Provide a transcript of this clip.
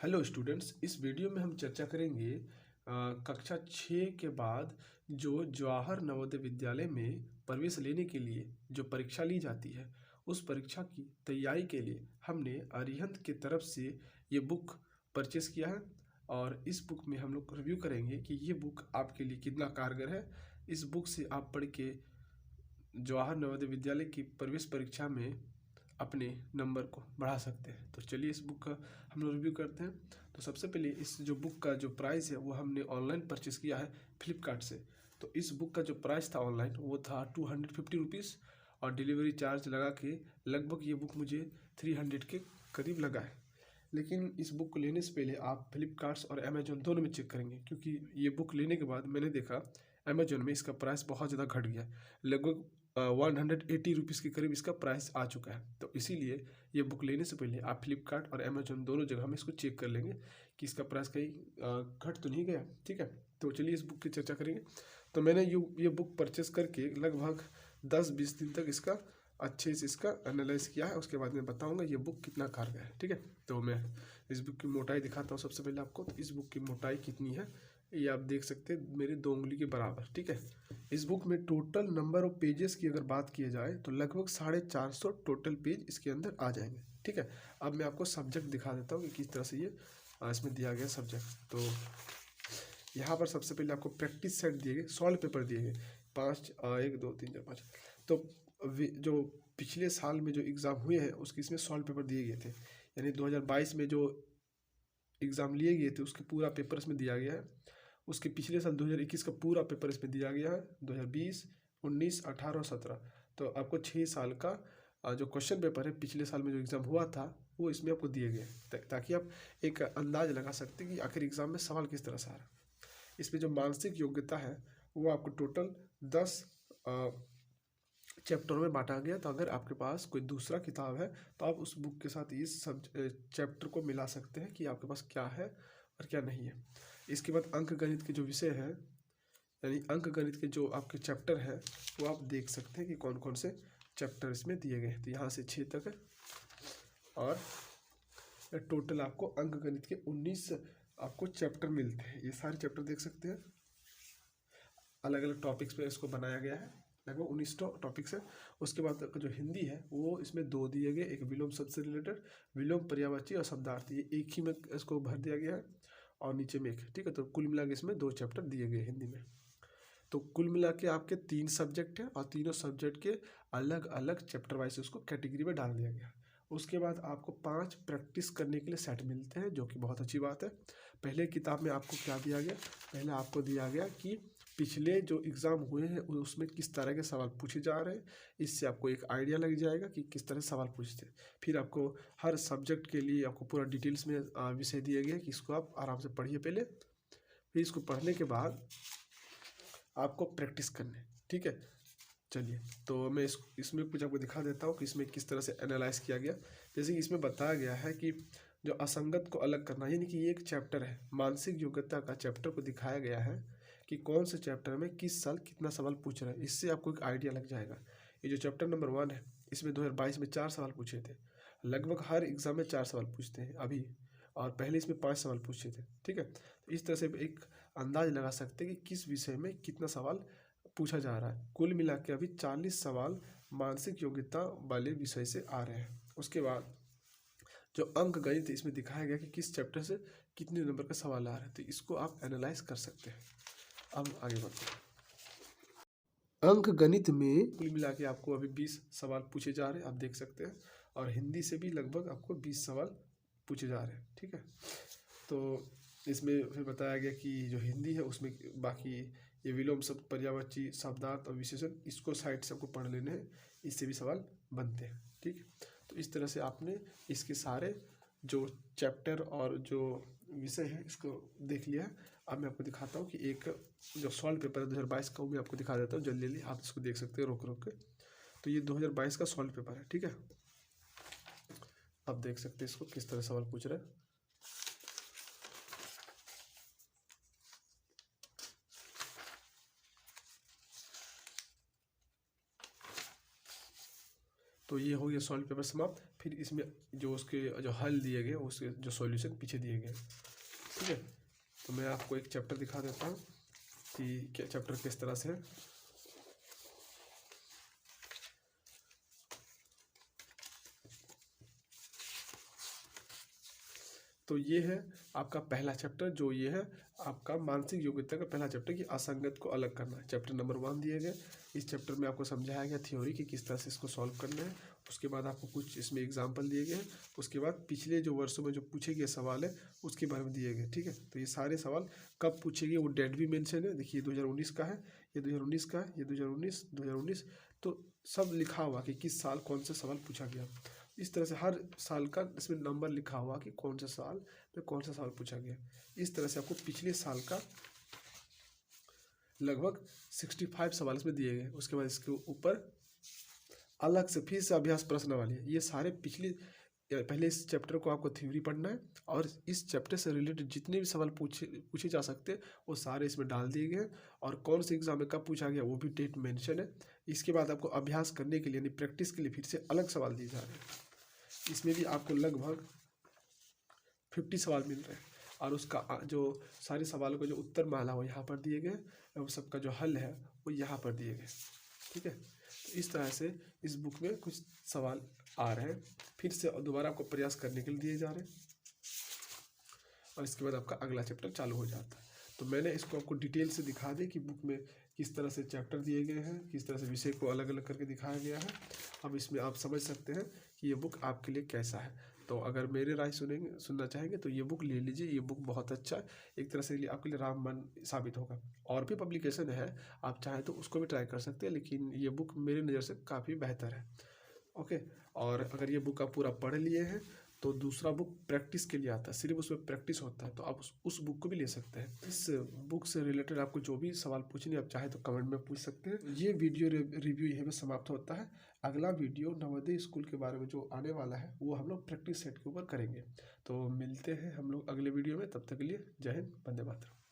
Hello students, इस video में हम चर्चा करेंगे कक्षा 6 के बाद जो जवाहर नवोदय विद्यालय में प्रवेश लेने के लिए जो परीक्षा ली जाती है, उस परीक्षा की तैयारी के लिए हमने अरिहंत की तरफ से ये बुक परचेस किया है। और इस बुक में हम लोग रिव्यू करेंगे कि ये बुक आपके लिए कितना कारगर है। इस बुक से आप पढ़ के जवाहर नवोदय विद्यालय की प्रवेश परीक्षा में अपने नंबर को बढ़ा सकते हैं। तो चलिए इस बुक का हम लोग रिव्यू करते हैं। तो सबसे पहले इस जो बुक का जो प्राइस है वो हमने ऑनलाइन परचेस किया है फ्लिपकार्ट से। तो इस बुक का जो प्राइस था ऑनलाइन वो था 250 रुपीज़ और डिलीवरी चार्ज लगा के लगभग ये बुक मुझे 300 के करीब लगा है। लेकिन इस बुक को लेने से पहले आप फ्लिपकार्ट्स और अमेजोन दोनों में चेक करेंगे, क्योंकि ये बुक लेने के बाद मैंने देखा अमेजोन में इसका प्राइस बहुत ज़्यादा घट गया, लगभग 180 रुपीज़ के करीब इसका प्राइस आ चुका है। तो इसीलिए ये बुक लेने से पहले आप फ्लिपकार्ट और अमेजोन दोनों जगह में इसको चेक कर लेंगे कि इसका प्राइस कहीं घट तो नहीं गया। ठीक है, तो चलिए इस बुक की चर्चा करेंगे। तो मैंने ये बुक परचेस करके लगभग 10-20 दिन तक इसका अच्छे से इसका एनालाइज किया है। उसके बाद मैं बताऊंगा ये बुक कितना कारगर है। ठीक है, तो मैं इस बुक की मोटाई दिखाता हूँ सबसे पहले आपको। तो इस बुक की मोटाई कितनी है ये आप देख सकते हैं, मेरी 2 उंगली के बराबर। ठीक है, इस बुक में टोटल नंबर ऑफ पेजेस की अगर बात की जाए तो लगभग 450 टोटल पेज इसके अंदर आ जाएंगे। ठीक है, अब मैं आपको सब्जेक्ट दिखा देता हूँ कि किस तरह से ये इसमें दिया गया सब्जेक्ट। तो यहाँ पर सबसे पहले आपको प्रैक्टिस सेट दिए गए, सॉल्व पेपर दिए गए 5, 1 2 3 4 5। तो जो पिछले साल में जो एग्ज़ाम हुए हैं उसके इसमें सॉल्व पेपर दिए गए थे, यानी 2022 में जो एग्ज़ाम लिए गए थे उसके पूरा पेपर इसमें दिया गया है। उसके पिछले साल 2021 का पूरा पेपर इसमें दिया गया है, 2020, 19, 18 और 17। तो आपको 6 साल का जो क्वेश्चन पेपर है पिछले साल में जो एग्ज़ाम हुआ था वो इसमें आपको दिए गए, ताकि आप एक अंदाज लगा सकते हैं कि आखिर एग्ज़ाम में सवाल किस तरह से आ रहा है। इसमें जो मानसिक योग्यता है वो आपको टोटल 10 चैप्टरों में बांटा गया। तो अगर आपके पास कोई दूसरा किताब है तो आप उस बुक के साथ इस सब चैप्टर को मिला सकते हैं कि आपके पास क्या है और क्या नहीं है। इसके बाद अंक गणित के जो विषय है, यानी अंक गणित के जो आपके चैप्टर है वो आप देख सकते हैं कि कौन कौन से चैप्टर इसमें दिए गए हैं। तो यहाँ से 6 तक है और टोटल आपको अंक गणित के 19 आपको चैप्टर मिलते हैं। ये सारे चैप्टर देख सकते हैं, अलग अलग टॉपिक्स पे इसको बनाया गया है, लगभग 19 टॉपिक्स है। उसके बाद जो हिंदी है वो इसमें 2 दिए गए, एक विलोम शब्द से रिलेटेड, विलोम पर्यायवाची और शब्दार्थ, ये एक ही में इसको भर दिया गया है और नीचे में एक। ठीक है, तो कुल मिला के इसमें 2 चैप्टर दिए गए हिंदी में। तो कुल मिला के आपके 3 सब्जेक्ट हैं और तीनों सब्जेक्ट के अलग अलग चैप्टर वाइज उसको कैटेगरी में डाल दिया गया। उसके बाद आपको 5 प्रैक्टिस करने के लिए सेट मिलते हैं, जो कि बहुत अच्छी बात है। पहले किताब में आपको क्या दिया गया, पहले आपको दिया गया कि पिछले जो एग्ज़ाम हुए हैं उसमें किस तरह के सवाल पूछे जा रहे हैं, इससे आपको एक आइडिया लग जाएगा कि किस तरह सवाल पूछते हैं। फिर आपको हर सब्जेक्ट के लिए आपको पूरा डिटेल्स में विषय दिए गए कि इसको आप आराम से पढ़िए पहले, फिर इसको पढ़ने के बाद आपको प्रैक्टिस करने। ठीक है, चलिए तो मैं इसमें कुछ आपको दिखा देता हूँ कि इसमें किस तरह से एनालाइज किया गया। जैसे कि इसमें बताया गया है कि जो असंगत को अलग करना, यानी कि ये एक चैप्टर है मानसिक योग्यता का, चैप्टर को दिखाया गया है कि कौन से चैप्टर में किस साल कितना सवाल पूछ रहा है, इससे आपको एक आइडिया लग जाएगा। ये जो चैप्टर नंबर 1 है इसमें 2022 में 4 सवाल पूछे थे, लगभग हर एग्ज़ाम में 4 सवाल पूछते हैं अभी, और पहले इसमें 5 सवाल पूछे थे। ठीक है, तो इस तरह से एक अंदाज लगा सकते हैं कि किस विषय में कितना सवाल पूछा जा रहा है। कुल मिला के अभी 40 सवाल मानसिक योग्यता वाले विषय से आ रहे हैं। उसके बाद जो अंक गणित इसमें दिखाया गया कि किस चैप्टर से कितने नंबर का सवाल आ रहा है, तो इसको आप एनालाइज कर सकते हैं। अब आगे बढ़ते हैं। अंक गणित में कुल मिला के आपको अभी 20 सवाल पूछे जा रहे हैं, आप देख सकते हैं, और हिंदी से भी लगभग आपको 20 सवाल पूछे जा रहे हैं। ठीक है, तो इसमें फिर बताया गया कि जो हिंदी है उसमें बाकी ये विलोम शब्द, पर्यायवाची, शब्दार्थ और विशेषण, इसको साइड से आपको पढ़ लेने हैं, इससे भी सवाल बनते हैं। ठीक, तो इस तरह से आपने इसके सारे जो चैप्टर और जो विषय है इसको देख लिया है। अब मैं आपको दिखाता हूँ कि एक जो सॉल्व पेपर है 2022 का, वो मैं आपको दिखा देता हूँ जल्दी जल्दी, आप इसको देख सकते हैं रोक रोक के। तो ये 2022 का सॉल्व पेपर है। ठीक है, आप देख सकते हैं इसको किस तरह सवाल पूछ रहे हैं। तो ये हो गया सॉल्व पेपर समाप्त। फिर इसमें जो उसके जो हल दिए गए उसके जो सॉल्यूशन पीछे दिए गए, ठीक है। तो मैं आपको एक चैप्टर दिखा देता हूँ कि क्या चैप्टर किस तरह से है। तो ये है आपका पहला चैप्टर, जो ये है आपका मानसिक योग्यता का पहला चैप्टर कि असंगत को अलग करना। चैप्टर नंबर 1 दिए गए। इस चैप्टर में आपको समझाया गया थ्योरी कि किस तरह से इसको सॉल्व करना है। उसके बाद आपको कुछ इसमें एग्जाम्पल दिए गए हैं। उसके बाद पिछले जो वर्षों में जो पूछे गए सवाल है उसके बारे में दिए गए, ठीक है। तो ये सारे सवाल कब पूछे गए वो डेट भी मेंशन है। देखिए 2019 का है, ये 2019 का है, ये 2019 तो सब लिखा हुआ कि किस साल कौन सा सवाल पूछा गया। इस तरह से हर साल का इसमें नंबर लिखा हुआ कि कौन सा साल में कौन सा सवाल पूछा गया। इस तरह से आपको पिछले साल का लगभग 65 सवाल इसमें दिए गए। उसके बाद इसके ऊपर अलग से फिर से अभ्यास प्रश्नावली है। ये सारे पहले इस चैप्टर को आपको थ्योरी पढ़ना है और इस चैप्टर से रिलेटेड जितने भी सवाल पूछे जा सकते हैं वो सारे इसमें डाल दिए गए हैं। और कौन से एग्जाम में कब पूछा गया वो भी डेट मेंशन है। इसके बाद आपको अभ्यास करने के लिए यानी प्रैक्टिस के लिए फिर से अलग सवाल दिए जा रहे हैं। इसमें भी आपको लगभग 50 सवाल मिल रहे हैं और उसका जो सारे सवालों का जो उत्तर माला वो यहाँ पर दिए गए और सबका जो हल है वो यहाँ पर दिए गए, ठीक है। तो इस तरह से इस बुक में कुछ सवाल आ रहे हैं, फिर से दोबारा आपको प्रयास करने के लिए दिए जा रहे हैं और इसके बाद आपका अगला चैप्टर चालू हो जाता है। तो मैंने इसको आपको डिटेल से दिखा दी कि बुक में किस तरह से चैप्टर दिए गए हैं, किस तरह से विषय को अलग अलग करके दिखाया गया है। अब इसमें आप समझ सकते हैं कि ये बुक आपके लिए कैसा है। तो अगर मेरे राय सुनना चाहेंगे तो ये बुक ले लीजिए। ये बुक बहुत अच्छा है, एक तरह से आपके लिए रामबाण साबित होगा। और भी पब्लिकेशन है, आप चाहें तो उसको भी ट्राई कर सकते हैं, लेकिन ये बुक मेरी नज़र से काफ़ी बेहतर है। ओके, और अगर ये बुक आप पूरा पढ़ लिए हैं तो दूसरा बुक प्रैक्टिस के लिए आता है, सिर्फ उसमें प्रैक्टिस होता है, तो आप उस बुक को भी ले सकते हैं। इस बुक से रिलेटेड आपको जो भी सवाल पूछने आप चाहे तो कमेंट में पूछ सकते हैं। ये वीडियो रिव्यू यहीं पे समाप्त होता है। अगला वीडियो नवोदय स्कूल के बारे में जो आने वाला है वो हम लोग प्रैक्टिस सेट के ऊपर करेंगे। तो मिलते हैं हम लोग अगले वीडियो में, तब तक के लिए जय हिंद, वंदे मातरम।